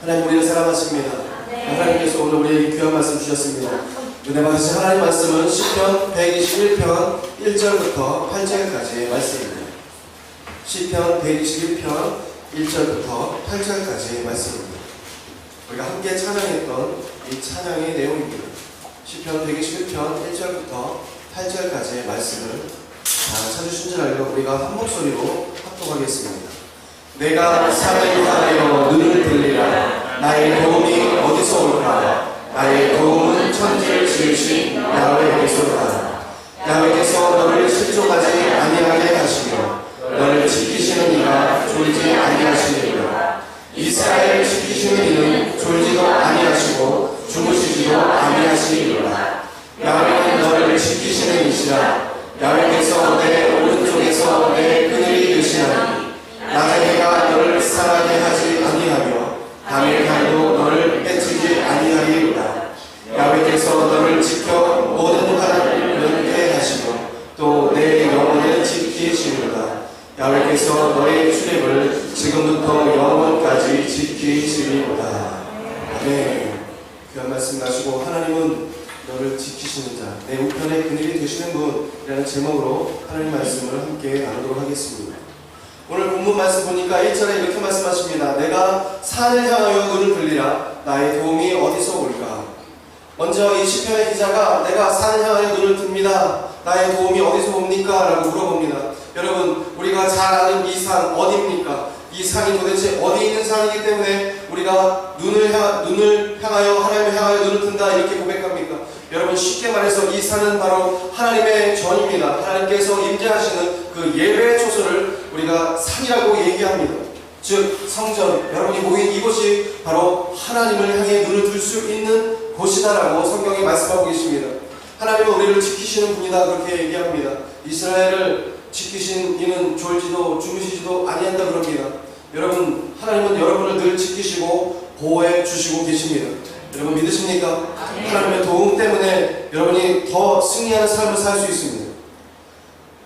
하나님 우리를 사랑하십니다. 하나님께서 오늘 우리에게 귀한 말씀 주셨습니다. 은혜 받으신 하나님 말씀은 시편 121편 1절부터 8절까지의 말씀입니다. 시편 121편 1절부터 8절까지의 말씀입니다. 우리가 함께 찬양했던 이 찬양의 내용입니다. 시편 121편 1절부터 8절까지의 말씀을 찾으신 줄 알고 우리가 한 목소리로 합독하겠습니다. 내가 산을 향하여 눈을 들리라. 나의 도움이 어디서 올까? 나의 도움은 천지를 지으신 야훼에게서로다. 야훼께서 너를 실족하지 아니하게 하시며 너를 지키시는 이가 졸지 아니하시리라. 이스라엘을 지키시는 이는 졸지도 아니하시고 주무시지도 아니하시리라. 야훼는 너를 지키시는 이시라. 야훼께서 내 오른쪽에서 내 그늘이 되시나니 낮의 해가 너를 상하게 하지 아니하며 밤의 달도 너를 빼치지 아니하리로다. 야훼께서 너를 지켜 모든 화를 면케 하시고 또 내 영혼을 지키시리로다. 야훼께서 너의 출입을 지금부터 영원까지 지키시리로다. 아멘. 귀한 말씀 나시고 하나님은 너를 지키시는 자, 내 우편의 그늘이 되시는 분이라는 제목으로 하나님 말씀을 함께 나누도록 하겠습니다. 오늘 본문 말씀 보니까 1절에 이렇게 말씀하십니다. 내가 산을 향하여 눈을 들리라. 나의 도움이 어디서 올까? 먼저 이 시편의 기자가 내가 산을 향하여 눈을 듭니다. 나의 도움이 어디서 옵니까? 라고 물어봅니다. 여러분, 우리가 잘 아는 이 산 어디입니까? 이 산이 도대체 어디 있는 산이기 때문에 우리가 눈을 향하여 하나님을 향하여 눈을 든다 이렇게 고백합니까? 여러분, 쉽게 말해서 이 산은 바로 하나님의 전입니다. 하나님께서 임재하시는 그 예배의 초소를 우리가 산이라고 얘기합니다. 즉 성전, 여러분이 모인 이곳이 바로 하나님을 향해 눈을 들 수 있는 곳이다라고 성경이 말씀하고 계십니다. 하나님은 우리를 지키시는 분이다 그렇게 얘기합니다. 이스라엘을 지키신 이는 졸지도 주무시지도 아니한다 그럽니다. 여러분, 하나님은 여러분을 늘 지키시고 보호해 주시고 계십니다. 여러분 믿으십니까? 하나님의 도움 때문에 여러분이 더 승리하는 삶을 살 수 있습니다.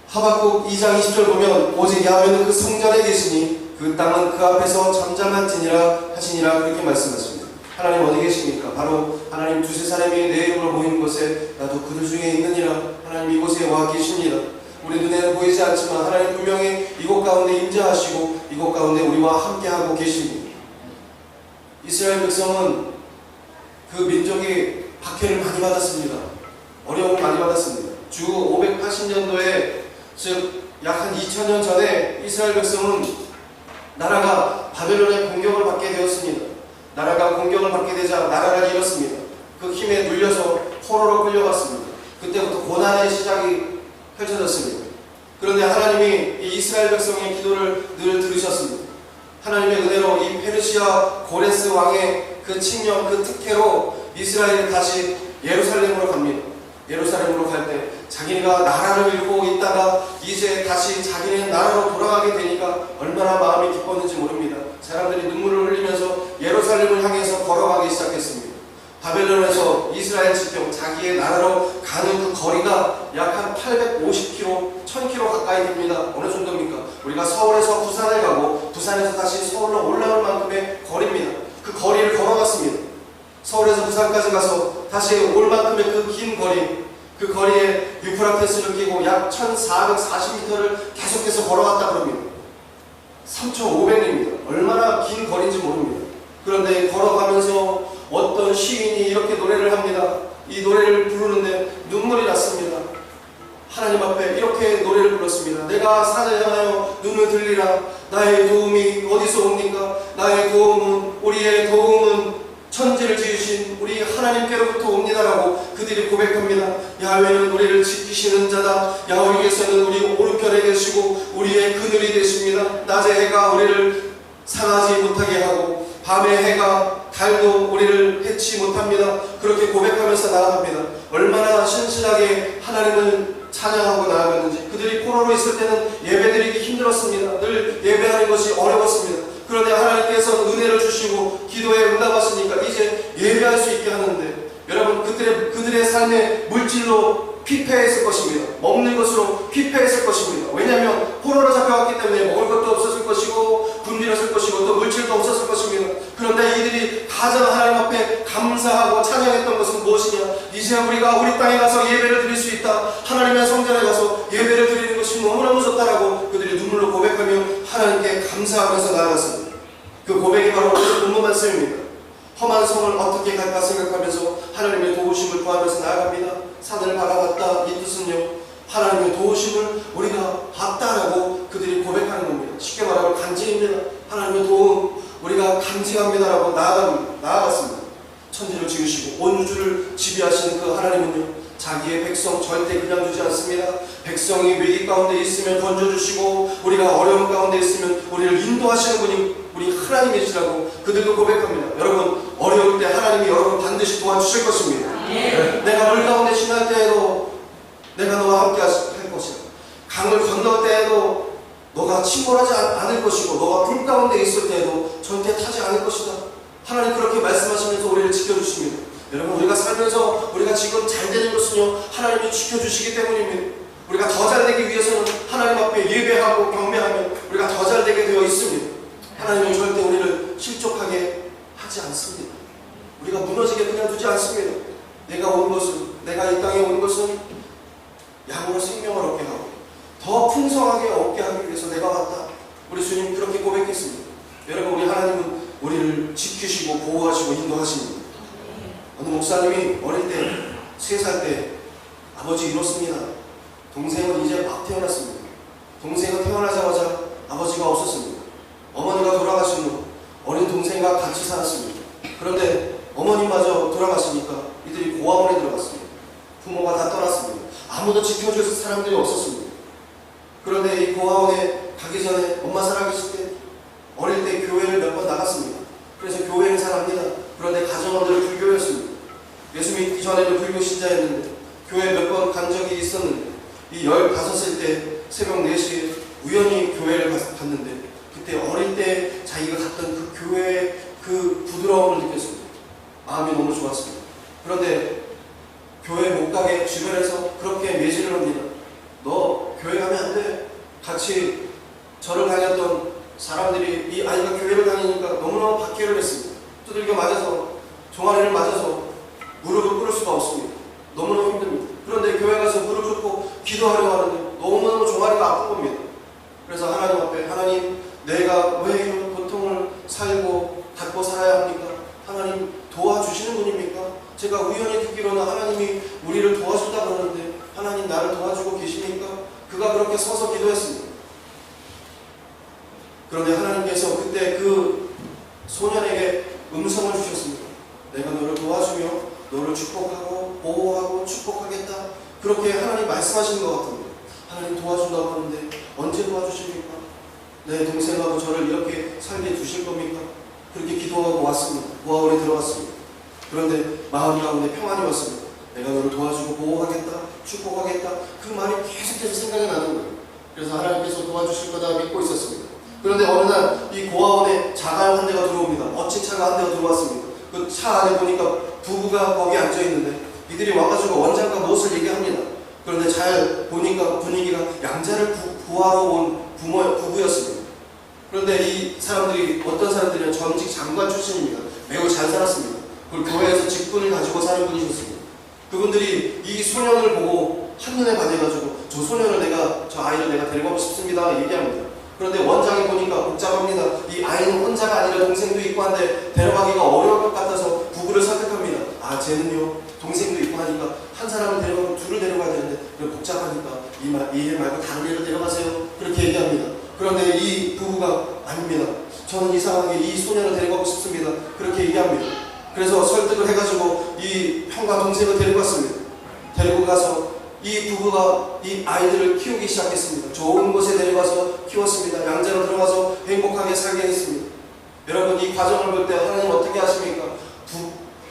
하박국 2장 20절 보면 오직 야훼는 그 성전에 계시니 그 땅은 그 앞에서 잠잠한지니라 하시니라 그렇게 말씀하십니다. 하나님 어디 계십니까? 바로 하나님 두세 사람이 내 이름으로 모이는 곳에 나도 그들 중에 있느니라. 하나님 이곳에 와 계십니다. 우리 눈에는 보이지 않지만 하나님 분명히 이곳 가운데 임재하시고 이곳 가운데 우리와 함께하고 계십니다. 이스라엘 백성은 그 민족이 박해를 많이 받았습니다. 어려움을 많이 받았습니다. 주 580년도에 즉 약 한 2000년 전에 이스라엘 백성은 나라가 바벨론의 공격을 받게 되었습니다. 나라가 공격을 받게 되자 나라를 잃었습니다. 그 힘에 눌려서 포로로 끌려갔습니다. 그때부터 고난의 시작이 펼쳐졌습니다. 그런데 하나님이 이 이스라엘 백성의 기도를 늘 들으셨습니다. 하나님의 은혜로 이 페르시아 고레스 왕의 그 칙령, 그 특혜로 이스라엘이 다시 예루살렘으로 갑니다. 예루살렘으로 갈 때 자기네가 나라를 잃고 있다가 이제 다시 자기네 나라로 돌아가게 되니까 얼마나 마음이 기뻤는지 모릅니다. 사람들이 눈물을 흘리면서 예루살렘을 향해서 걸어가기 시작했습니다. 바벨론에서 이스라엘 지평 자기의 나라로 가는 그 거리가 약 한 850km, 1000km 가까이 됩니다. 어느 정도입니까? 우리가 서울에서 부산을 가고 부산에서 다시 서울로 올라올 만큼의 거리입니다. 그 거리를 걸어갔습니다. 서울에서 부산까지 가서 다시 올 만큼의 그 긴 거리, 그 거리에 유프라테스를 끼고 약 1440m를 계속해서 걸어갔다 그럽니다. 3500입니다. 얼마나 긴 거리인지 모릅니다. 그런데 걸어가면서 어떤 시인이 이렇게 노래를 합니다. 이 노래를 부르는데 눈물이 났습니다. 하나님 앞에 이렇게 노래를 불렀습니다. 내가 산을 향하여 눈을 들리라. 나의 도움이 어디서 옵니까? 나의 도움은, 우리의 도움은 천지를 지으신 우리 하나님께로부터 옵니다라고 그들이 고백합니다. 야훼는 우리를 지키시는 자다. 야훼께서는 우리 오른편에 계시고 우리의 그늘이 되십니다. 낮의 해가 우리를 상하지 못하게 하고 밤의 해가 달도 우리를 해치 못합니다. 그렇게 고백하면서 나아갑니다. 얼마나 신실하게 하나님을 찬양하고 나아갔는지. 그들이 포로로 있을 때는 예배드리기 힘들었습니다. 늘 예배하는 것이 어려웠습니다. 그런데 하나님께서 은혜를 주시고 기도에 응답하시니까 이제 예배할 수 있게 하는데, 여러분 그들의 삶의 물질로 피폐했을 것입니다. 먹는 것으로 피폐했을 것입니다. 왜냐하면 포로로 잡혀왔기 때문에 먹을 것도 없었을 것이고 굶주렸을 것이고 또 물질도 없었을 것입니다. 그런데 이들이 가장 하나님 앞에 감사하고 찬양했던 것은 무엇이냐? 이제 우리가 우리 땅에 가서 예배를 드릴 수 있다. 하나님의 성전에 가서 예배를 드리는 것이 너무너무 좋다라고 그들이 눈물로 고백하며 하나님께 감사하면서 나아갔습니다. 그 고백이 바로 오늘 본문 말씀입니다. 험한 성을 어떻게 갈까 생각하면서 하나님의 도우심을 구하면서 나아갑니다. 산을 바라봤다. 이 뜻은요, 하나님의 도우심을 우리가 봤다라고 그들이 고백하는 겁니다. 쉽게 말하면 간증입니다. 하나님의 도움 우리가 간증합니다라고 나아갔습니다. 천지를 지으시고 온 우주를 지배하시는 그 하나님은요, 자기의 백성 절대 그냥 두지 않습니다. 백성이 위기 가운데 있으면 건져주시고 우리가 어려움 가운데 있으면 우리를 인도하시는 분이 우리 하나님이시라고 그들도 고백합니다. 여러분, 어려울 때 하나님이 여러분 반드시 도와주실 것입니다. 내가 물 가운데 지날 때에도 내가 너와 함께 할 것이다. 강을 건널 때에도 너가 침몰하지 않을 것이고 너가 불 가운데 있을 때에도 절대 타지 않을 것이다. 하나님 그렇게 말씀하시면서 우리를 지켜주십니다. 여러분, 우리가 살면서 우리가 지금 잘 되는 것은요, 하나님이 지켜주시기 때문입니다. 우리가 더 잘 되기 위해서는 하나님 앞에 예배하고 경배하면 우리가 더 잘 되게 되어 있습니다. 하나님은 절대 우리를 실족하게 하지 않습니다. 우리가 무너지게 그냥 두지 않습니다. 내가 이 땅에 온 것은 양으로 생명을 얻게 하고 더 풍성하게 얻게 하기 위해서 내가 왔다. 우리 주님 그렇게 고백했습니다. 여러분, 우리 하나님은 우리를 지키시고 보호하시고 인도하십니다. 어느 목사님이 어릴 때 3살 때 아버지 잃었습니다. 동생은 이제 막 태어났습니다. 동생은 태어나자마자 아버지가 없었습니다. 어머니가 돌아가신 후 어린 동생과 같이 살았습니다. 그런데 어머니마저 돌아가시니까 이들이 고아원에 들어갔습니다. 부모가 다 떠났습니다. 아무도 지켜줄 사람들이 없었습니다. 그런데 이 고아원에 가기 전에 엄마 살아계실 때 어릴 때 교회를 몇 번 나갔습니다. 그래서 교회를 사랑합니다. 그런데 가정원들은 불교였습니다. 예수 믿기 전에는 불교 신자였는데 교회 몇 번 간 적이 있었는데 이 15살 때 새벽 4시에 우연히 교회를 갔는데 그때 어릴 때 자기가 갔던 그 교회의 그 부드러움을 느꼈습니다. 마음이 너무 좋았습니다. 그런데 교회 못 가게 주변에서 그렇게 매질을 합니다. 너 교회 가면 안 돼. 같이 저를 다녔던 사람들이 이 아이가 교회를 다니니까 너무너무 박해를 했습니다. 두들겨 맞아서 종아리를 맞아서 무릎을 꿇을 수가 없습니다. 너무너무 힘듭니다. 그런데 교회 가서 무릎 꿇고 기도하려고 하는데 너무너무 종아리가 아픈 겁니다. 그래서 하나님 앞에, 하나님, 내가 왜 이런 고통을 살고 갖고 살아야 합니까? 하나님 도와주시는 분입니까? 제가 우연히 듣기로는 하나님이 우리를 도와준다 그러는데 하나님 나를 도와주고 계십니까? 그가 그렇게 서서 기도했습니다. 그런데 하나님께서 그때 그 소년에게 음성을 주셨습니다. 내가 너를 도와주며 너를 축복하고 보호하고 축복하겠다. 그렇게 하나님 말씀하시는 것 같습니다. 하나님 도와준다고 하는데 언제 도와주십니까? 내 동생하고 저를 이렇게 살게 두실 겁니까? 그렇게 기도하고 왔습니다. 고아원에 들어갔습니다. 그런데 마음 가운데 평안이 왔습니다. 내가 너를 도와주고 보호하겠다, 축복하겠다. 그 말이 계속해서 생각이 나는 거예요. 그래서 하나님께서 도와주실 거다 믿고 있었습니다. 그런데 어느 날 이 고아원에 자갈 한 대가 들어옵니다. 멋진 차가 한 대가 들어왔습니다. 그 차 안에 보니까 부부가 거기 앉아있는데 이들이 와가지고 원장과 무엇을 얘기합니다. 그런데 잘 보니까 분위기가 양자를 구하러 온 부부였습니다. 그런데 이 사람들이 어떤 사람들이냐, 전직 장관 출신입니다. 매우 잘 살았습니다. 그리고 교회에서 직분을 가지고 사는 분이셨습니다. 그분들이 이 소년을 보고 한눈에 반해가지고 저 아이를 내가 데려가고 싶습니다 얘기합니다. 그런데 원장이 보니까 복잡합니다. 이 아이는 혼자가 아니라 동생도 있고 한데 데려가기가 어려울 것 같아서 부부를 선택합니다. 아, 쟤는요 동생도 있고 하니까 한 사람을 데려가고 둘을 데려가야 되는데 복잡하니까 이 애 말고 다른 애를 데려가세요. 그렇게 얘기합니다. 그런데 이 부부가 아닙니다. 저는 이 상황에 이 소년을 데려가고 싶습니다. 그렇게 얘기합니다. 그래서 설득을 해가지고 이 형과 동생을 데리고 갔습니다. 데리고 가서 이 부부가 이 아이들을 키우기 시작했습니다. 좋은 곳에 데려가서 키웠습니다. 양자로 들어가서 행복하게 살게 했습니다. 여러분, 이 과정을 볼 때 하나님 어떻게 하십니까?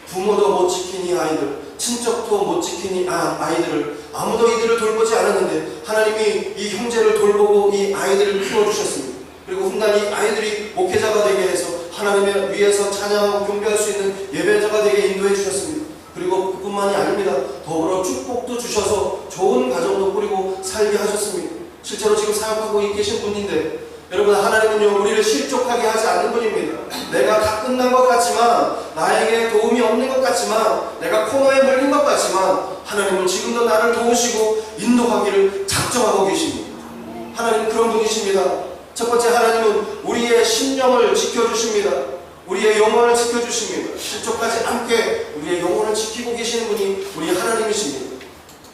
부모도 못 지킨 이 아이들, 친척도 못 지킨 이 아이들을 아무도 이들을 돌보지 않았는데 하나님이 이 형제를 돌보고 이 아이들을 키워주셨습니다. 그리고 훗날 이 아이들이 목회자가 되게 해서 하나님의 위에서 찬양하고 경배할 수 있는 예배자가 되게 인도해 주셨습니다. 그리고 그뿐만이 아닙니다. 더불어 축복도 주셔서 좋은 가정도 꾸리고 살게 하셨습니다. 실제로 지금 사역하고 계신 분인데 여러분, 하나님은요 우리를 실족하게 하지 않는 분입니다. 내가 다 끝난 것 같지만, 나에게 도움이 없는 것 같지만, 내가 코너에 물린 것 같지만, 하나님은 지금도 나를 도우시고 인도하기를 작정하고 계십니다. 하나님은 그런 분이십니다. 첫 번째, 하나님은 우리의 심령을 지켜주십니다. 우리의 영혼을 지켜주십니다. 실족하지 않게 우리의 영혼을 지키고 계시는 분이 우리 하나님이십니다.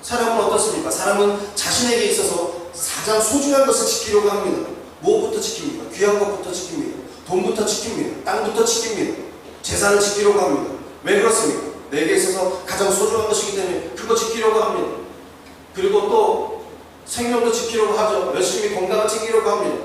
사람은 어떻습니까? 사람은 자신에게 있어서 가장 소중한 것을 지키려고 합니다. 무엇부터 지킵니까? 귀한 것부터 지킵니다. 돈부터 지킵니다. 땅부터 지킵니다. 재산을 지키려고 합니다. 왜 그렇습니까? 내게 있어서 가장 소중한 것이기 때문에 그거 지키려고 합니다. 그리고 또 생명도 지키려고 하죠. 열심히 건강을 챙기려고 합니다.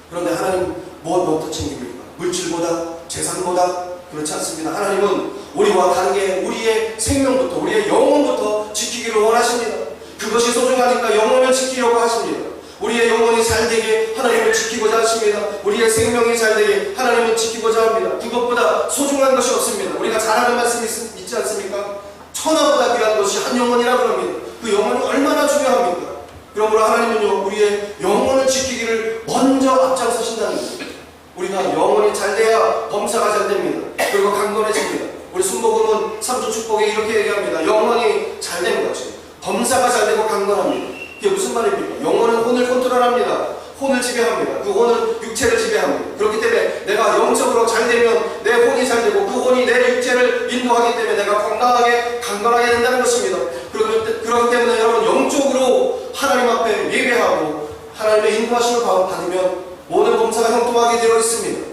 그런데 하나님 무엇부터 챙깁니까? 물질보다, 재산보다? 그렇지 않습니다. 하나님은 우리와 다르게 우리의 생명부터, 우리의 영혼부터 지키기를 원하십니다. 그것이 소중하니까 영혼을 지키려고 하십니다. 우리의 영혼이 잘되게 하나님을 지키고자 하십니다. 우리의 생명이 잘되게 하나님을 지키고자 합니다. 그것보다 소중한 것이 없습니다. 우리가 잘 아는 말씀이 있지 않습니까? 천하보다 귀한 것이 한 영혼이라 그럽니다. 그 영혼이 얼마나 중요합니까? 그러므로 하나님은요 우리의 영혼을 지키기를 먼저 앞장서신다는 거예요. 우리가 영혼이 잘돼야 범사가 잘됩니다. 그리고 강건해집니다. 우리 순복음은 3주 축복에 이렇게 얘기합니다. 영혼이 잘된 것이 범사가 잘되고 강건합니다. 이게 무슨 말입니까? 영혼은 혼을 컨트롤합니다. 혼을 지배합니다. 그 혼은 육체를 지배합니다. 그렇기 때문에 내가 영적으로 잘되면 내 혼이 잘되고 그 혼이 내 육체를 인도하기 때문에 내가 건강하게 강건하게 된다는 것입니다. 그렇기 때문에 여러분, 영적으로 하나님 앞에 예배하고 하나님의 인도하심을 받으면 모든 범사가 형통하게 되어 있습니다.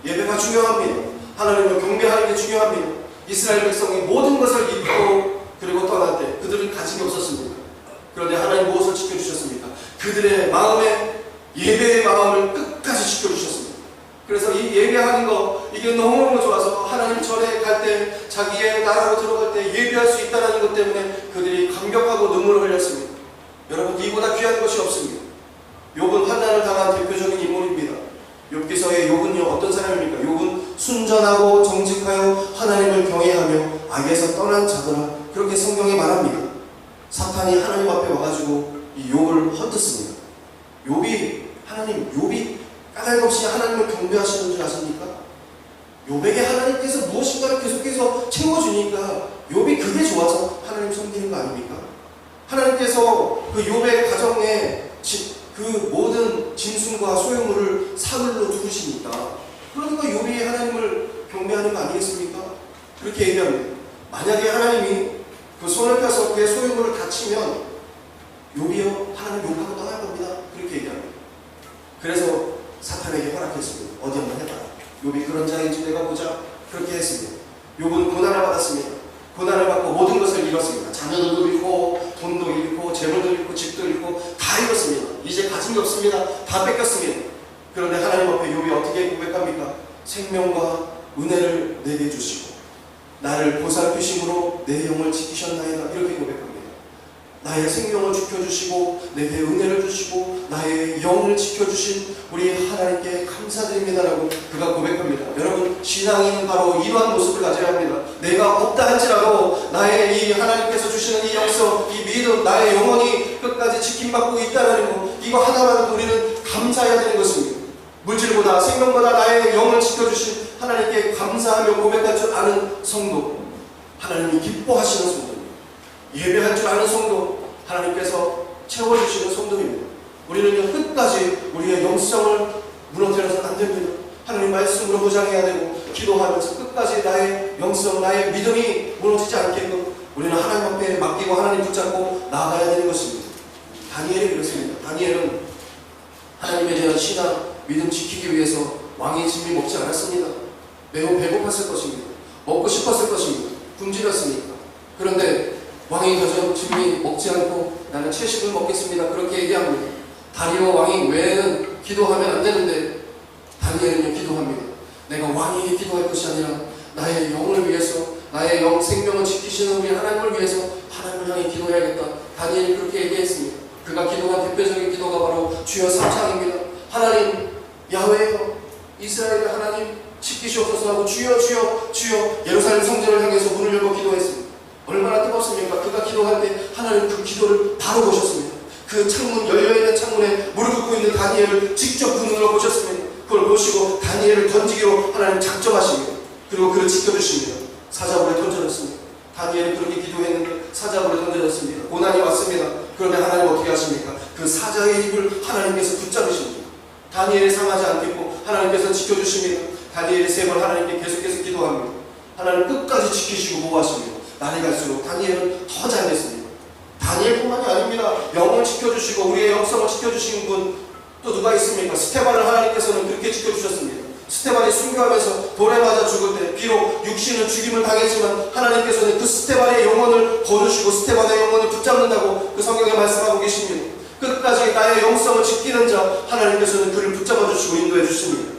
예배가 중요합니다. 하나님을 경배하는 게 중요합니다. 이스라엘 백성이 모든 것을 잊고 그리고 떠날 때 그들은 가진 게 없었습니다. 그런데 하나님 무엇을 지켜주셨습니까? 그들의 마음에 예배의 마음을 끝까지 지켜주셨습니다. 그래서 이 예배하는 거, 이게 너무너무 좋아서 하나님 전에 갈 때, 자기의 나라로 들어갈 때 예배할 수 있다는 것 때문에 그들이 감격하고 눈물을 흘렸습니다. 여러분, 이보다 귀한 것이 없습니다. 욥은 환난을 당한 대표적인 인물입니다. 욥기서의 욥은요 어떤 사람입니까? 욥은 순전하고 정직하여 하나님을 경외하며 악에서 떠난 자더라, 그렇게 성경에 말합니다. 사탄이 하나님 앞에 와가지고 이 욥을 헛듣습니다. 욥이 까닭없이 하나님을 경배하시는 줄 아십니까? 욥에게 하나님께서 무엇인가를 계속해서 채워주니까 욥이 그게 좋아서 하나님 섬기는 거 아닙니까? 하나님께서 그 욥의 가정에 그 모든 짐승과 소유물을 사흘로 두르시니까, 그러니까 욥이 하나님을 경배하는 거 아니겠습니까? 그렇게 얘기합니다. 만약에 하나님이 그 손을 펴서 그의 소유물을 다치면 욥이요 하나님 욕하고 떠날 겁니다. 그렇게 얘기합니다. 그래서 사탄에게 허락했습니다. 어디 한번 해봐라. 욥이 그런 자인지 내가 보자. 그렇게 했습니다. 욥은 고난을 받았습니다. 고난을 받고 모든 것을 잃었습니다. 자녀들도 잃고 돈도 잃고 재물도 잃고 집도 잃고 다 잃었습니다. 이제 가진 게 없습니다. 다 뺏겼습니다. 그런데 하나님 앞에 욥이 어떻게 고백합니까? 생명과 은혜를 내게 주시고 나를 보살피심으로 내 영을 지키셨나이다, 이렇게 고백합니다. 나의 생명을 지켜주시고 내게 은혜를 주시고 나의 영을 지켜주신 우리 하나님께 감사드립니다라고 그가 고백합니다. 여러분, 신앙인은 바로 이러한 모습을 가져야 합니다. 내가 없다 할지라도 나의 이 하나님께서 주시는 이 영성, 이 믿음, 나의 영혼이 끝까지 지킴받고 있다는 것, 이거 하나만도 우리는 감사해야 되는 것입니다. 물질보다 생명보다 나의 영을 지켜주신 하나님께 감사하며 고백할 줄 아는 성도, 하나님이 기뻐하시는 성도, 예배할 줄 아는 성도, 하나님께서 채워주시는 성도입니다. 우리는요 끝까지 우리의 영성을 무너뜨려서는 안 됩니다. 하나님 말씀으로 보장해야 되고 기도하면서 끝까지 나의 영성, 나의 믿음이 무너지지 않게끔 우리는 하나님 앞에 맡기고 하나님 붙잡고 나아가야 되는 것입니다. 다니엘이 그렇습니다. 다니엘은 하나님에 대한 신앙, 믿음 지키기 위해서 왕의 짐이 먹지 않았습니다. 매우 배고팠을 것입니다. 먹고 싶었을 것입니다. 굶주렸으니까. 그런데 왕이 가져 짐이 먹지 않고 나는 채식을 먹겠습니다, 그렇게 얘기합니다. 다리오 왕이 외에는 기도하면 안 되는데 다니엘은요 기도합니다. 내가 왕에게 기도할 것이 아니라 나의 영을 위해서, 나의 영 생명을 지키시는 우리 하나님을 위해서 하나님을 향해 기도해야겠다. 다니엘이 그렇게 얘기했습니다. 그가 기도한 대표적인 기도가 바로 주여 3장입니다. 하나님 야훼여 이스라엘의 하나님 지키시옵소서 하고 주여 주여 주여 예루살렘 성전을 향해서 문을 열고 기도했습니다. 얼마나 뜨겁습니까? 그가 기도할 때 하나님 그 기도를 바로 보셨습니다. 그 창문, 열려있는 창문에 무릎 꿇고 있는 다니엘을 직접 그 눈으로 보셨습니다. 그걸 보시고 다니엘을 던지기로 하나님 작정하십니다. 그리고 그를 지켜주십니다. 사자굴에 던져졌습니다. 다니엘이 그렇게 기도했는데 사자굴에 던져졌습니다. 고난이 왔습니다. 그런데 하나님 어떻게 하십니까? 그 사자의 입을 하나님께서 붙잡으십니다. 다니엘이 상하지 않겠고 하나님께서 지켜주십니다. 다니엘이 3번 하나님께 계속해서 기도합니다. 하나님 끝까지 지키시고 보호하십니다. 날이 갈수록 다니엘은 더 잘됐습니다. 다니엘뿐만이 아닙니다. 영을 지켜주시고 우리의 영성을 지켜주신 분 또 누가 있습니까? 스테반을 하나님께서는 그렇게 지켜주셨습니다. 스테반이 순교하면서 돌에 맞아 죽을 때 비록 육신은 죽임을 당했지만 하나님께서는 그 스테반의 영혼을 거두시고 스테반의 영혼을 붙잡는다고 그 성경에 말씀하고 계십니다. 끝까지 나의 영성을 지키는 자 하나님께서는 그를 붙잡아 주시고 인도해 주십니다.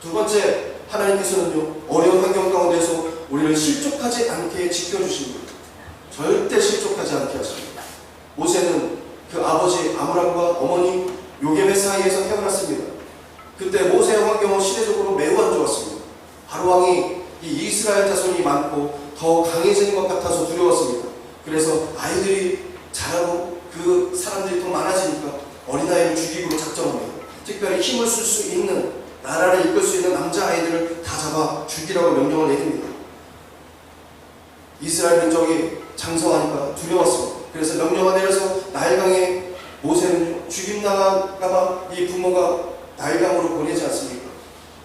두 번째, 하나님께서는요 어려운 환경 가운데서 우리를 실족하지 않게 지켜주십니다. 절대 실족하지 않게 하십니다. 모세는 그 아버지 아므람과 어머니 요게벳 사이에서 태어났습니다. 그때 모세의 환경은 시대적으로 매우 안 좋았습니다. 바로왕이 이 이스라엘 자손이 많고 더 강해지는 것 같아서 두려웠습니다. 그래서 아이들이 자라고 그 사람들이 더 많아지니까 어린아이를 죽이기로 작정합니다. 특별히 힘을 쓸 수 있는, 나라를 이끌 수 있는 남자아이들을 다 잡아 죽이라고 명령을 내립니다. 이스라엘 민족이 장성하니까 두려웠습니다. 그래서 명령을 내려서 나일강에 모세는 죽임당할까봐 이 부모가 나일강으로 보내지 않습니까?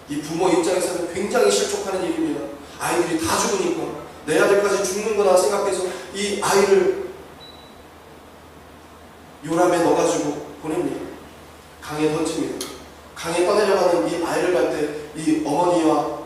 이 부모 입장에서는 굉장히 실족하는 일입니다. 아이들이 다 죽으니까 내 아들까지 죽는구나 생각해서 이 아이를 요람에 넣어가지고 보냅니다. 강에 던집니다. 강에 떠내려가는 이 아이를 갈 때 이 어머니와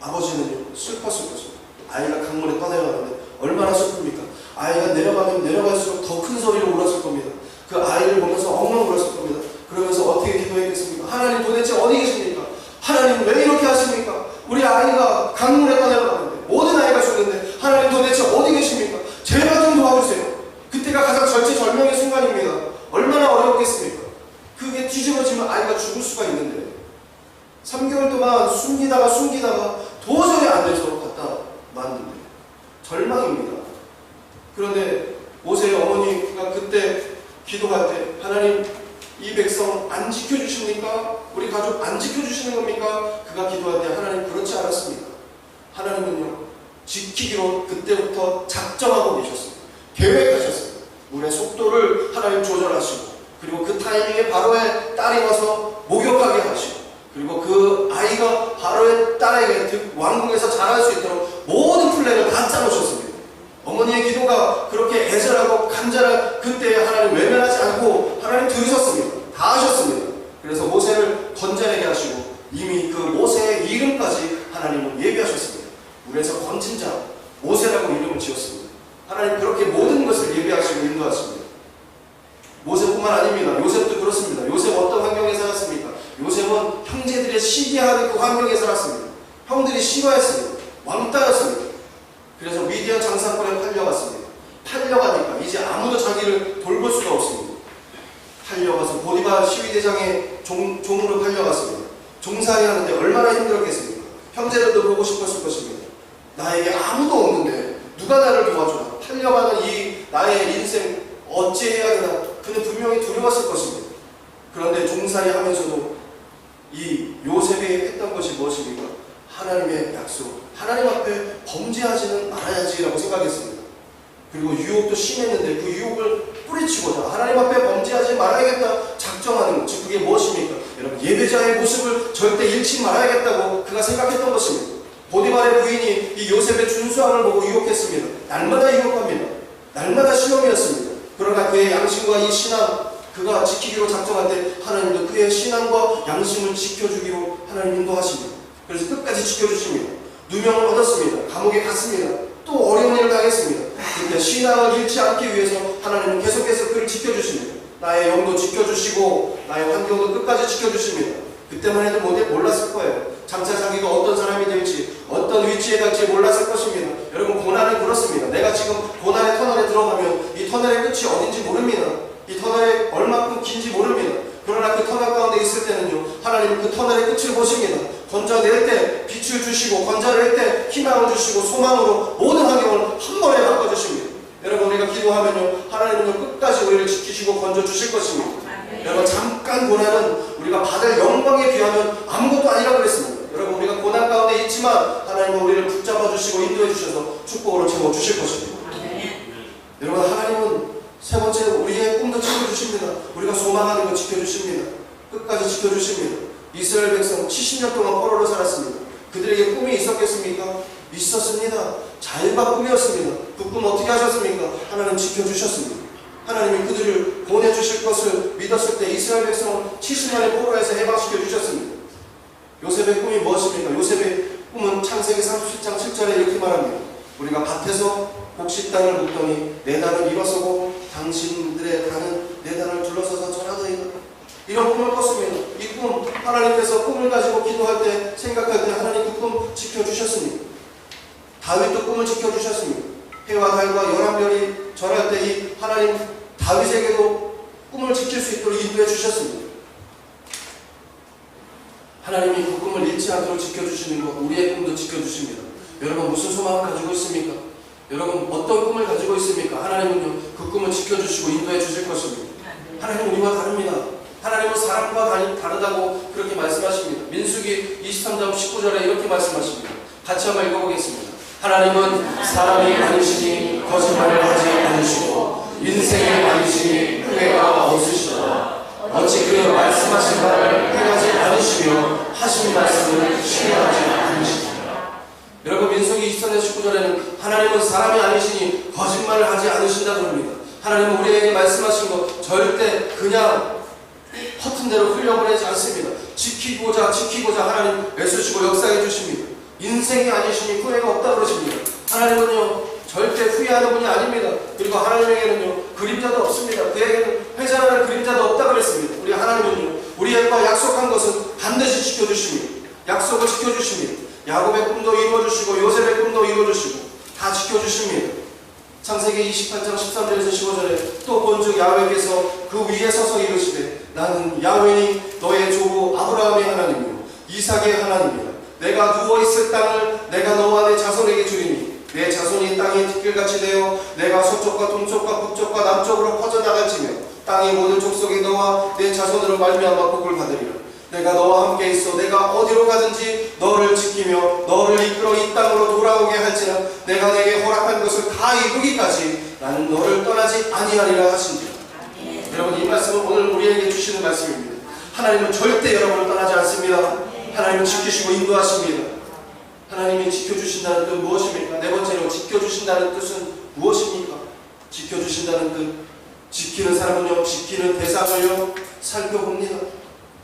아버지는 슬펐을 것입니다. 아이가 강물에 떠내려가는데 얼마나 슬픕니까? 아이가 내려가면 내려갈수록 더 큰 소리로 울었을 겁니다. 그 아이를 보면서 엉엉 울었을 겁니다. 그러면서 어떻게 기도했겠습니까? 하나님 도대체 어디 계십니까? 하나님 왜 이렇게 하십니까? 우리 아이가 강물에 떠내려가는데 모든 아이가 죽는데 하나님 도대체 어디 계십니까? 제발 좀 도와주세요. 그때가 가장 절체절명의 순간입니다. 얼마나 어려웠겠습니까? 그게 뒤집어지면 아이가 죽을 수가 있는데 3개월 동안 숨기다가 도저히 안 돼서 갖다 놨는데 절망입니다. 그런데 모세의 어머니가 그때 기도할 때 하나님 이 백성 안 지켜주십니까? 우리 가족 안 지켜주시는 겁니까? 그가 기도할 때 하나님 그렇지 않았습니다. 하나님은요 지키기로 그때부터 작정하고 계셨습니다. 계획하셨습니다. 물의 속도를 하나님 조절하시고 그리고 그 타이밍에 바로의 딸이 와서 목욕하게 하시고 그리고 그 아이가 바로의 딸에게 즉 왕궁에서 자랄 수 있도록 모든 플랜을 다 짜놓으셨습니다. 어머니의 기도가 그렇게 애절하고 간절한 그때 하나님 외면하지 않고 하나님 들으셨습니다. 다 하셨습니다. 그래서 모세를 건져내게 하시고 이미 그 모세의 이름까지 하나님은 예비하셨습니다. 물에서 건진 자 모세라고 이름을 지었습니다. 하나님 그렇게 모든 것을 예비하시고 인도하십니다. 모세뿐만 아닙니다. 요셉도 그렇습니다. 요셉 어떤 환경에 살았습니까? 요셉은 형제들의 시기하는 그 환경에 살았습니다. 형들이 싫어했습니다. 왕따였습니다. 그래서 미디안 장사꾼에 팔려갔습니다. 팔려가니까 이제 아무도 자기를 돌볼 수가 없습니다. 팔려가서 보디바 시위대장의 종으로 팔려갔습니다. 종살이 하는데 얼마나 힘들었겠습니까? 형제들도 보고 싶었을 것입니다. 나에게 아무도 없는데 누가 나를 도와주나? 팔려가는 이 나의 인생 어찌해야 되나? 그는 분명히 두려웠을 것입니다. 그런데 종살이 하면서도 이 요셉이 했던 것이 무엇입니까? 하나님의 약속, 하나님 앞에 범죄하지는 말아야지라고 생각했습니다. 그리고 유혹도 심했는데 그 유혹을 뿌리치고자 하나님 앞에 범죄하지 말아야겠다 작정하는 것, 즉 그게 무엇입니까? 여러분 예배자의 모습을 절대 잃지 말아야겠다고 그가 생각했던 것입니다. 보디발의 부인이 이 요셉의 준수함을 보고 유혹했습니다. 날마다 유혹합니다. 날마다 시험이었습니다. 그러나 그의 양심과 이 신앙 그가 지키기로 작정할 때 하나님도 그의 신앙과 양심을 지켜주기로 하나님 인도하십니다. 그래서 끝까지 지켜주십니다. 누명을 얻었습니다. 감옥에 갔습니다. 또 어려운 일을 당했습니다. 그런데 신앙을 잃지 않기 위해서 하나님은 계속해서 그를 지켜주십니다. 나의 영도 지켜주시고 나의 환경도 끝까지 지켜주십니다. 그때만 해도 몰랐을 거예요. 장차 자기가 어떤 사람이 될지 어떤 위치에 갈지 몰랐을 것입니다. 여러분 고난은 그렇습니다. 내가 지금 고난의 터널에 들어가면 이 터널의 끝이 어딘지 모릅니다. 이 터널이 얼마큼 긴지 모릅니다. 그러나 그 터널 가운데 있을 때는요 하나님은 그 터널의 끝을 보십니다. 건져낼 때 빛을 주시고 건져낼 때 희망을 주시고 소망으로 모든 환경을 한 번에 바꿔주십니다. 여러분 우리가 기도하면요, 하나님은요 끝까지 우리를 지키시고 건져주실 것입니다. 여러분, 잠깐 고난은 우리가 받을 영광에 비하면 아무것도 아니라고 그랬습니다. 여러분, 우리가 고난 가운데 있지만 하나님은 우리를 붙잡아 주시고 인도해 주셔서 축복으로 채워 주실 것입니다. 여러분, 하나님은 세 번째 우리의 꿈도 지켜주십니다. 우리가 소망하는 거 지켜주십니다. 끝까지 지켜주십니다. 이스라엘 백성 70년 동안 포로로 살았습니다. 그들에게 꿈이 있었겠습니까? 있었습니다. 자유가 꿈이었습니다. 그 꿈 어떻게 하셨습니까? 하나님 지켜주셨습니다. 하나님이 그들을 보내주실 것을 믿었을 때 이스라엘 백성은 70년의 포로에서 해방시켜 주셨습니다. 요셉의 꿈이 무엇입니까? 요셉의 꿈은 창세기 37장 7절에 이렇게 말합니다. 우리가 밭에서 곡식 땅을 묻더니 내 단을 일어서고 당신들의 단은 내 단을 둘러서서 전하더이다. 이런 꿈을 꿨습니다. 이 꿈, 하나님께서 꿈을 가지고 기도할 때, 생각할 때 하나님 그 꿈 지켜주셨습니다. 다윗도 꿈을 지켜주셨습니다. 해와 달과 열한별이 절할 때 이 하나님 다윗에게도 꿈을 지킬 수 있도록 인도해 주셨습니다. 하나님이 그 꿈을 잃지 않도록 지켜주시는 것, 우리의 꿈도 지켜주십니다. 여러분, 무슨 소망을 가지고 있습니까? 여러분, 어떤 꿈을 가지고 있습니까? 하나님은요, 그 꿈을 지켜주시고 인도해 주실 것입니다. 하나님은 우리와 다릅니다. 하나님은 사람과 다르다고 그렇게 말씀하십니다. 민수기 23장 19절에 이렇게 말씀하십니다. 같이 한번 읽어보겠습니다. 하나님은 사람이 아니시니 거짓말을 하지 않으시고 인생이 아니시니 후회가 없으시도다. 어찌 그 말씀하신 바를 행하지 않으시며 하신 말씀을 실행하지 않으시니라. 여러분, 민수기 23장 19절에는 하나님은 사람이 아니시니 거짓말을 하지 않으신다고 합니다. 하나님은 우리에게 말씀하신 것 절대 그냥 허튼 대로 흘려보내지 않습니다. 지키고자 하나님 애쓰시고 역사해 주십니다. 인생이 아니시니 후회가 없다 그러십니다. 하나님은요 절대 후회하는 분이 아닙니다. 그리고 하나님에게는요 그림자도 없습니다. 그에게는 회전하는 그림자도 없다 그랬습니다. 우리 하나님은요 우리에게 약속한 것은 반드시 지켜주십니다. 약속을 지켜주십니다. 야곱의 꿈도 이루어주시고 요셉의 꿈도 이루어주시고 다 지켜주십니다. 창세기 28장 13절에서 15절에 또 본즉 야훼께서 그 위에 서서 이르시되 나는 야훼니 너의 조부 아브라함의 하나님이요 이삭의 하나님이라. 내가 누워있을 땅을 내가 너와 내 자손에게 주리니 내 자손이 땅의 뒷길같이 되어 내가 서쪽과 동쪽과 북쪽과 남쪽으로 퍼져나갈지며 땅의 모든 족속이 너와 내 자손으로 말미암아 복을 받으리라. 내가 너와 함께 있어 내가 어디로 가든지 너를 지키며 너를 이끌어 이 땅으로 돌아오게 할지라. 내가 내게 허락한 것을 다 이루기까지 나는 너를 떠나지 아니하리라 하신지라. 여러분, 이 말씀은 오늘 우리에게 주시는 말씀입니다. 하나님은 절대 여러분을 떠나지 않습니다. 하나님은 지키시고 인도하십니다. 하나님이 지켜주신다는 뜻 무엇입니까? 네 번째로 지켜주신다는 뜻은 무엇입니까? 지켜주신다는 뜻, 지키는 사람은요 지키는 대상을요 살펴봅니다.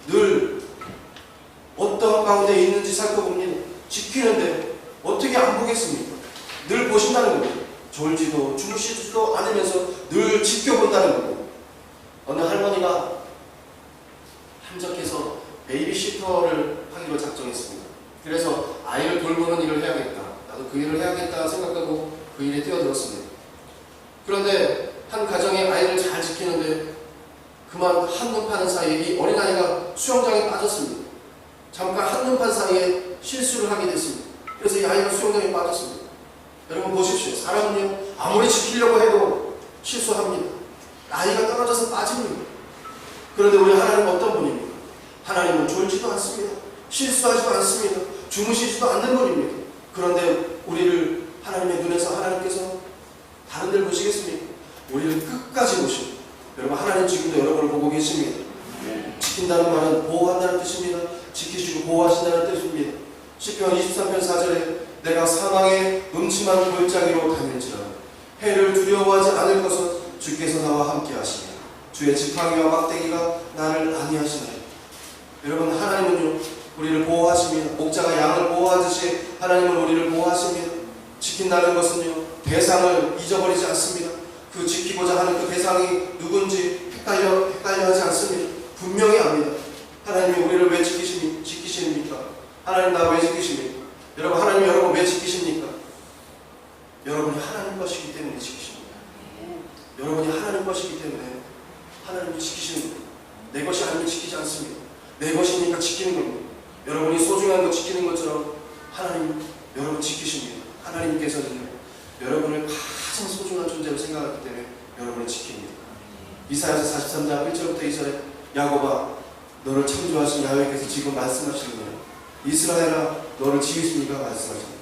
늘 어떤 가운데 있는지 살펴봅니다. 지키는데 어떻게 안 보겠습니까? 늘 보신다는 겁니다. 졸지도 주무시지도 않으면서 늘 지켜본다는 겁니다. 어느 할머니가 함정해서 베이비시터를 하기로 작정했습니다. 그래서 아이를 돌보는 일을 해야겠다. 나도 그 일을 해야겠다 생각하고 그 일에 뛰어들었습니다. 그런데 한 가정의 아이를 잘 지키는데 그만 한눈 파는 사이에 이 어린아이가 수영장에 빠졌습니다. 잠깐 한눈 판 사이에 실수를 하게 됐습니다. 그래서 이 아이가 수영장에 빠졌습니다. 여러분 보십시오. 사람은요 아무리 지키려고 해도 실수합니다. 아이가 떨어져서 빠집니다. 그런데 우리 하나님은 어떤 분입니까? 하나님은 졸지도 않습니다. 실수하지도 않습니다. 주무시지도 않는 분입니다. 그런데 우리를 하나님의 눈에서 하나님께서 다른 데를 보시겠습니까? 우리를 끝까지 보십니다. 여러분, 하나님 지금도 여러분을 보고 계십니다. 지킨다는 말은 보호한다는 뜻입니다. 지키시고 보호하신다는 뜻입니다. 시편 23편 4절에 내가 사망의 음침한 골짜기로 다닐지라 해를 두려워하지 않을 것은 주께서 나와 함께 하시리라. 주의 지팡이와 막대기가 나를 안위하시나이다. 여러분, 하나님은요 우리를 보호하십니다. 목자가 양을 보호하듯이 하나님은 우리를 보호하십니다. 지킨다는 것은요 대상을 잊어버리지 않습니다. 그 지키고자 하는 그 대상이 누군지 헷갈려 하지 않습니다. 분명히 압니다. 하나님이 우리를 왜 지키십니까? 하나님 나 왜 지키십니까? 여러분, 하나님 여러분 왜 지키십니까? 여러분이 하나님 것이기 때문에 지키십니다. 여러분이 하나님 것이기 때문에 하나님이 지키시는 겁니다. 내 것이 아니면 지키지 않습니다. 내 것이니까 지키는 겁니다. 여러분이 소중한 거 지키는 것처럼 하나님 여러분 지키십니다. 하나님께서는 여러분을 가장 소중한 존재로 생각하기 때문에 여러분을 지킵니다. 이사야서 43장 1절부터 2절에 야곱아 너를 창조하신 야훼께서 지금 말씀하시는 거예요. 이스라엘아 너를 지으시니까 말씀하십니다.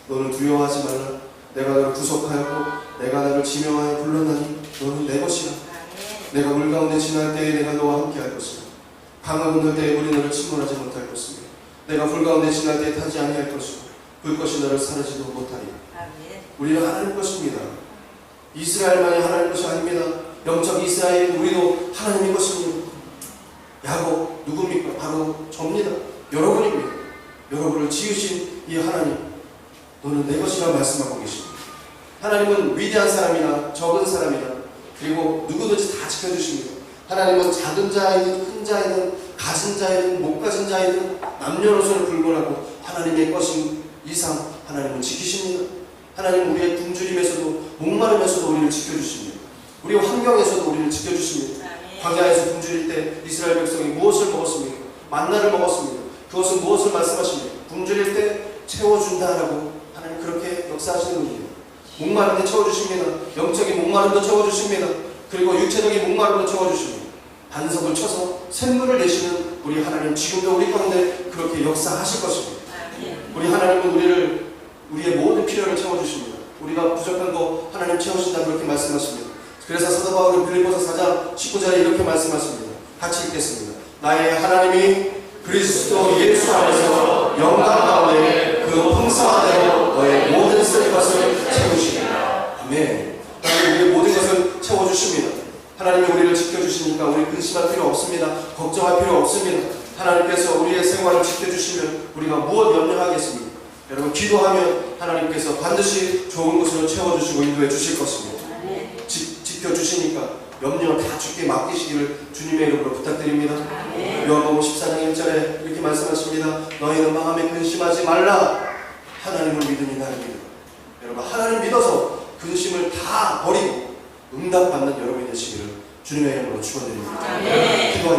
너는 두려워하지 말라. 내가 너를 구속하였고 내가 너를 지명하여 불렀나니 너는 내 것이라. 내가 물 가운데 지날 때에 내가 너와 함께 할 것이라. 강을 건널 때에 물이 너를 침몰하지 못할 것이며 내가 불 가운데 지날 때에 타지 아니할 것이고 불것이 너를 사르지도 못하리라. 우리는 하나님 것입니다. 이스라엘만이 하나님 것이 아닙니다. 영적 이스라엘 우리도 하나님의 것입니다. 야곱 누굽니까? 바로 접니다. 여러분입니다. 여러분을 지으신 이 하나님 너는 내 것이라 말씀하고 계십니다. 하나님은 위대한 사람이나 적은 사람이나 그리고 누구든지 다 지켜주십니다. 하나님은 작은 자이든 큰 자이든 가진 자이든 못 가진 자이든 남녀노소를 불문하고 하나님의 것인 이상 하나님은 지키십니다. 하나님은 우리의 굶주림에서도 목마름에서도 우리를 지켜주십니다. 우리 환경에서도 우리를 지켜주십니다. 광야에서 굶주릴 때 이스라엘 백성이 무엇을 먹었습니까? 만나를 먹었습니다. 그것은 무엇을 말씀하십니까? 굶주릴 때 채워준다라고 하나님 그렇게 역사하시는 분이에요. 목마른 데 채워주십니다. 영적인 목마름도 채워주십니다. 그리고 육체적인 목마름도 채워주십니다. 반석을 쳐서 샘물을 내시는 우리 하나님 지금도 우리 가운데 그렇게 역사하실 것입니다. 우리 하나님은 우리의 모든 필요를 채워주십니다. 우리가 부족한 거 하나님 채우신다 그렇게 말씀하십니다. 그래서 사도 바울은 빌립보서 4장 19절에 이렇게 말씀하십니다. 같이 읽겠습니다. 나의 하나님이 그리스도 예수 안에서 영광 가운데 그 풍성한 대로 너의 모든 쓸 것을 채우시리라. 아멘. 하나님 우리의 모든 것을 채워주십니다. 하나님이 우리를 지켜주시니까 우리 근심할 필요 없습니다. 걱정할 필요 없습니다. 하나님께서 우리의 생활을 지켜주시면 우리가 무엇 염려하겠습니까? 여러분 기도하면 하나님께서 반드시 좋은 것으로 채워주시고 인도해 주실 것입니다. 지켜주시니까 염려 다 주께 맡기시기를 주님의 이름으로 부탁드립니다. 요한복음 14장 1절에 이렇게 말씀하십니다. 너희는 마음에 근심하지 말라. 하나님을 믿으니 나를 믿으라. 여러분 하나님 믿어서 근심을 다 버리고 응답받는 여러분이 되시기를 주님의 이름으로 축원드립니다.